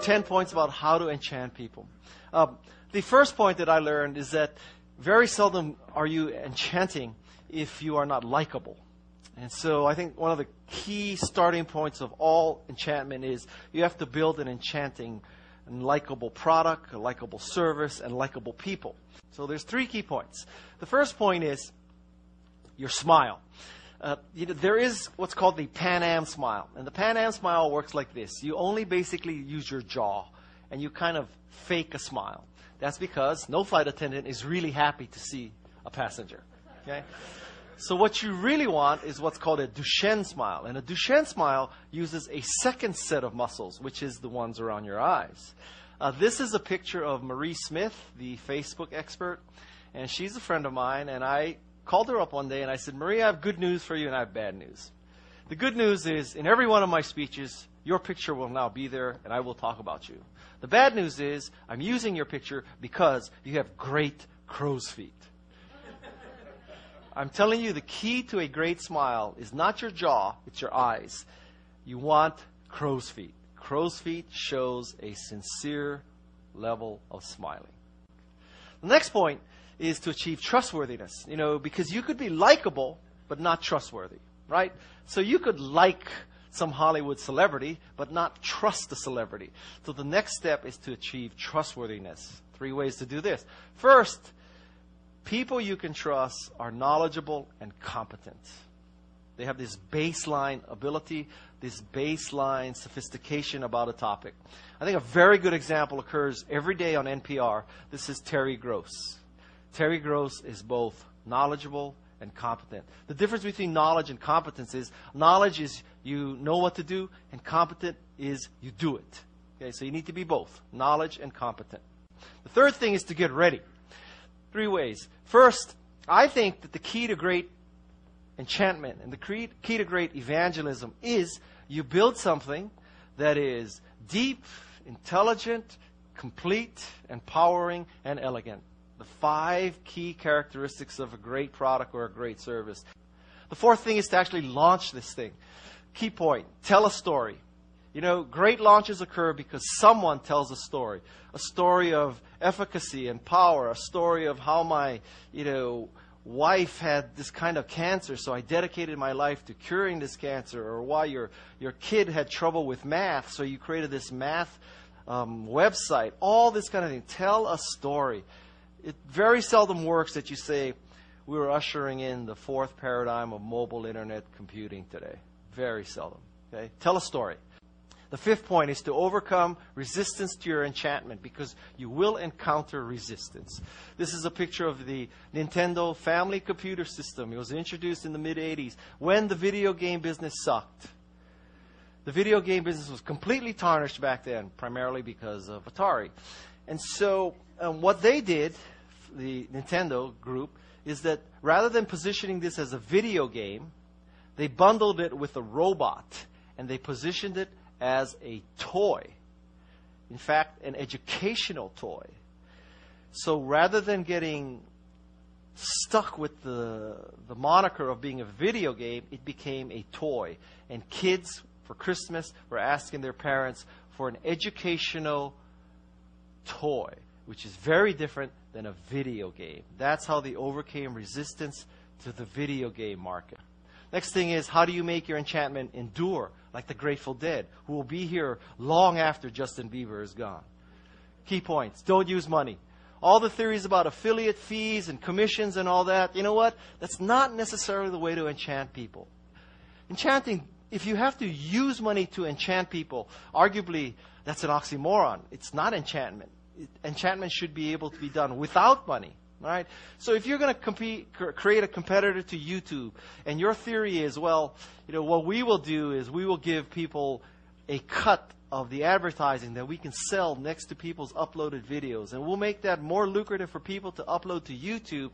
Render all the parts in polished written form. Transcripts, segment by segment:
10 points about how to enchant people. The first point that I learned is that very seldom are you enchanting if you are not likable. And so I think one of the key starting points of all enchantment is you have to build an enchanting and likable product, a likable service, and likable people. So there's 3 key points. The first point is your smile. There is what's called the Pan Am smile. And the Pan Am smile works like this. You only basically use your jaw, and you kind of fake a smile. That's because no flight attendant is really happy to see a passenger. Okay? So what you really want is what's called a Duchenne smile. And a Duchenne smile uses a second set of muscles, which is the ones around your eyes. This is a picture of Marie Smith, the Facebook expert. And she's a friend of mine, and I called her up one day and I said, Marie, I have good news for you and I have bad news. The good news is in every one of my speeches, your picture will now be there and I will talk about you. The bad news is I'm using your picture because you have great crow's feet. I'm telling you, the key to a great smile is not your jaw, it's your eyes. You want crow's feet. Crow's feet shows a sincere level of smiling. The next point is to achieve trustworthiness, because you could be likable, but not trustworthy, right? So you could like some Hollywood celebrity, but not trust the celebrity. So the next step is to achieve trustworthiness. 3 ways to do this. First, people you can trust are knowledgeable and competent. They have this baseline ability, this baseline sophistication about a topic. I think a very good example occurs every day on NPR. This is Terry Gross. Terry Gross is both knowledgeable and competent. The difference between knowledge and competence is knowledge is you know what to do, and competent is you do it. Okay, so you need to be both, knowledge and competent. The third thing is to get ready. 3 ways. First, I think that the key to great enchantment and the key to great evangelism is you build something that is deep, intelligent, complete, empowering, and elegant. The 5 key characteristics of a great product or a great service. The fourth thing is to actually launch this thing. Key point, tell a story. Great launches occur because someone tells a story of efficacy and power, a story of how my, wife had this kind of cancer, so I dedicated my life to curing this cancer, or why your kid had trouble with math, so you created this math website, all this kind of thing. Tell a story. It very seldom works that you say, we're ushering in the 4th paradigm of mobile internet computing today. Very seldom. Okay? Tell a story. The 5th point is to overcome resistance to your enchantment, because you will encounter resistance. This is a picture of the Nintendo Family Computer System. It was introduced in the mid-'80s when the video game business sucked. The video game business was completely tarnished back then, primarily because of Atari. And so what they did, the Nintendo group, is that rather than positioning this as a video game, they bundled it with a robot, and they positioned it as a toy. In fact, an educational toy. So rather than getting stuck with the moniker of being a video game, it became a toy. And kids, for Christmas, were asking their parents for an educational toy, which is very different than a video game. That's how they overcame resistance to the video game market. Next thing is, how do you make your enchantment endure, like the Grateful Dead, who will be here long after Justin Bieber is gone? Key points. Don't use money. All the theories about affiliate fees and commissions and all that, you know what? That's not necessarily the way to enchant people. Enchanting, if you have to use money to enchant people, arguably that's an oxymoron. It's not enchantment. Enchantment should be able to be done without money. All right? So if you're going to create a competitor to YouTube, and your theory is, well, what we will do is we will give people a cut of the advertising that we can sell next to people's uploaded videos, and we'll make that more lucrative for people to upload to YouTube,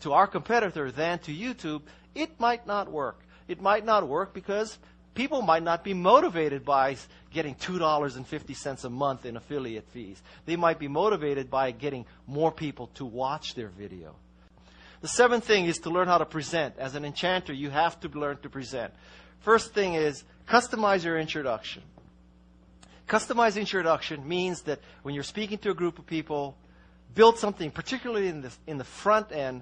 to our competitor, than to YouTube, it might not work. It might not work because people might not be motivated by getting $2.50 a month in affiliate fees. They might be motivated by getting more people to watch their video. The 7th thing is to learn how to present. As an enchanter, you have to learn to present. First thing is, customize your introduction. Customized introduction means that when you're speaking to a group of people, build something, particularly in the front end,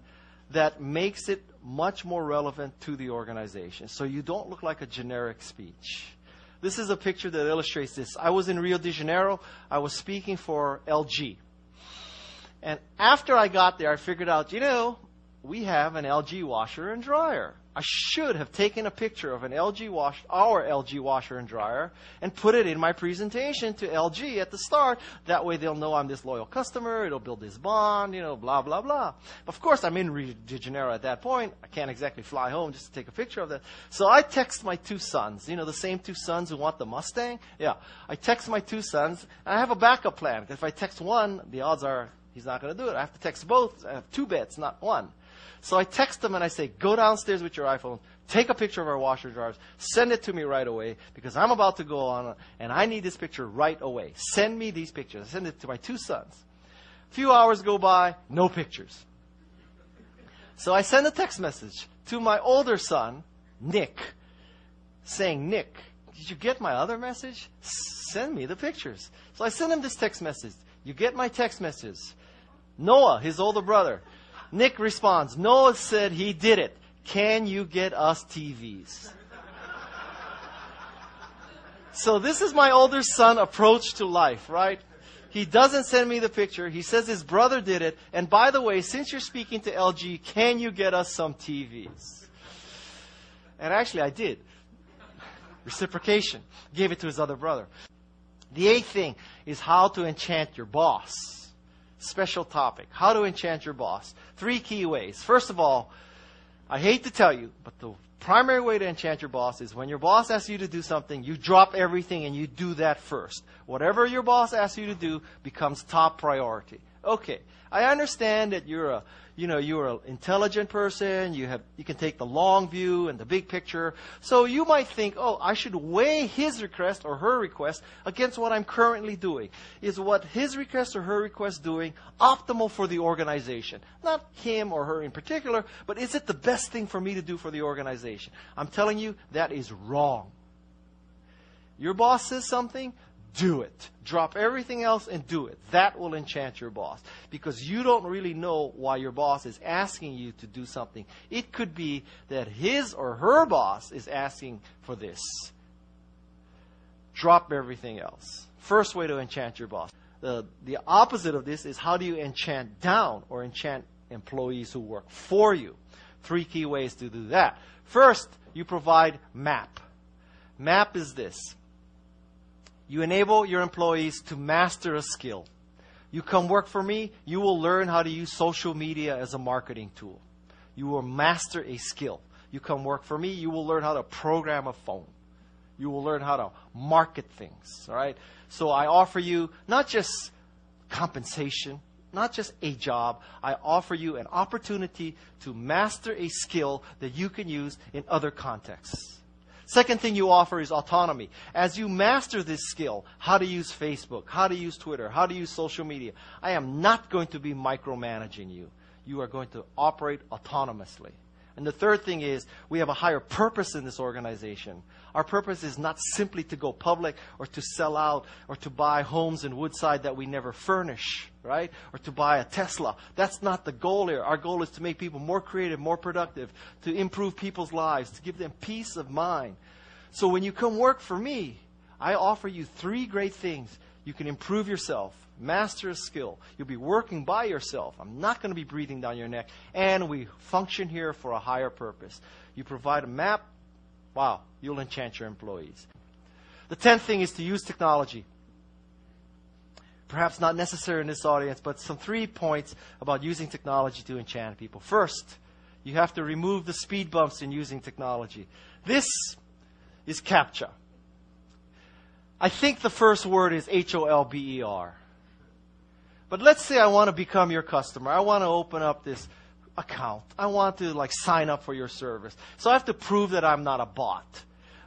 that makes it much more relevant to the organization. So you don't look like a generic speech. This is a picture that illustrates this. I was in Rio de Janeiro. I was speaking for LG. And after I got there, I figured out, we have an LG washer and dryer. I should have taken a picture of our LG washer and dryer, and put it in my presentation to LG at the start. That way they'll know I'm this loyal customer. It'll build this bond, blah, blah, blah. Of course, I'm in Rio de Janeiro at that point. I can't exactly fly home just to take a picture of that. So I text my two sons, the same two sons who want the Mustang. Yeah, I text my two sons. And I have a backup plan. If I text one, the odds are he's not going to do it. I have to text both. I have two bets, not one. So I text them and I say, go downstairs with your iPhone, take a picture of our washer dryers, send it to me right away, because I'm about to go on and I need this picture right away. Send me these pictures. I send it to my two sons. A few hours go by, no pictures. So I send a text message to my older son, Nick, saying, Nick, did you get my other message? Send me the pictures. So I send him this text message. You get my text message. Noah, his older brother. Nick responds, Noah said he did it. Can you get us TVs? So this is my older son approach to life, right? He doesn't send me the picture. He says his brother did it. And by the way, since you're speaking to LG, can you get us some TVs? And actually I did. Reciprocation. Gave it to his other brother. The eighth thing is how to enchant your boss. Special topic. How to enchant your boss. 3 key ways. First of all, I hate to tell you, but the primary way to enchant your boss is when your boss asks you to do something, you drop everything and you do that first. Whatever your boss asks you to do becomes top priority. Okay, I understand that you're an intelligent person. You can take the long view and the big picture. So you might think, I should weigh his request or her request against what I'm currently doing. Is what his request or her request doing optimal for the organization? Not him or her in particular, but is it the best thing for me to do for the organization? I'm telling you, that is wrong. Your boss says something, do it. Drop everything else and do it. That will enchant your boss. Because you don't really know why your boss is asking you to do something. It could be that his or her boss is asking for this. Drop everything else. First way to enchant your boss. The opposite of this is how do you enchant down or enchant employees who work for you? 3 key ways to do that. First, you provide MAP. MAP is this. You enable your employees to master a skill. You come work for me, you will learn how to use social media as a marketing tool. You will master a skill. You come work for me, you will learn how to program a phone. You will learn how to market things, all right? So I offer you not just compensation, not just a job. I offer you an opportunity to master a skill that you can use in other contexts. Second thing you offer is autonomy. As you master this skill, how to use Facebook, how to use Twitter, how to use social media, I am not going to be micromanaging you. You are going to operate autonomously. And the third thing is we have a higher purpose in this organization. Our purpose is not simply to go public or to sell out or to buy homes in Woodside that we never furnish, right? Or to buy a Tesla. That's not the goal here. Our goal is to make people more creative, more productive, to improve people's lives, to give them peace of mind. So when you come work for me, I offer you 3 great things. You can improve yourself, master a skill. You'll be working by yourself. I'm not going to be breathing down your neck. And we function here for a higher purpose. You provide a map. Wow, you'll enchant your employees. The 10th thing is to use technology. Perhaps not necessary in this audience, but some 3 points about using technology to enchant people. First, you have to remove the speed bumps in using technology. This is CAPTCHA. I think the first word is HOLBER. But let's say I want to become your customer. I want to open up this account. I want to sign up for your service. So I have to prove that I'm not a bot.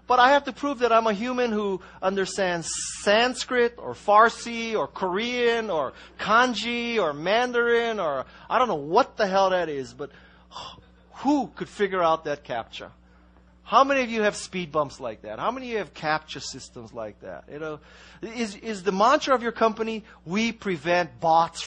But I have to prove that I'm a human who understands Sanskrit or Farsi or Korean or Kanji or Mandarin or I don't know what the hell that is, but who could figure out that CAPTCHA? How many of you have speed bumps like that? How many of you have capture systems like that? Is the mantra of your company, we prevent bots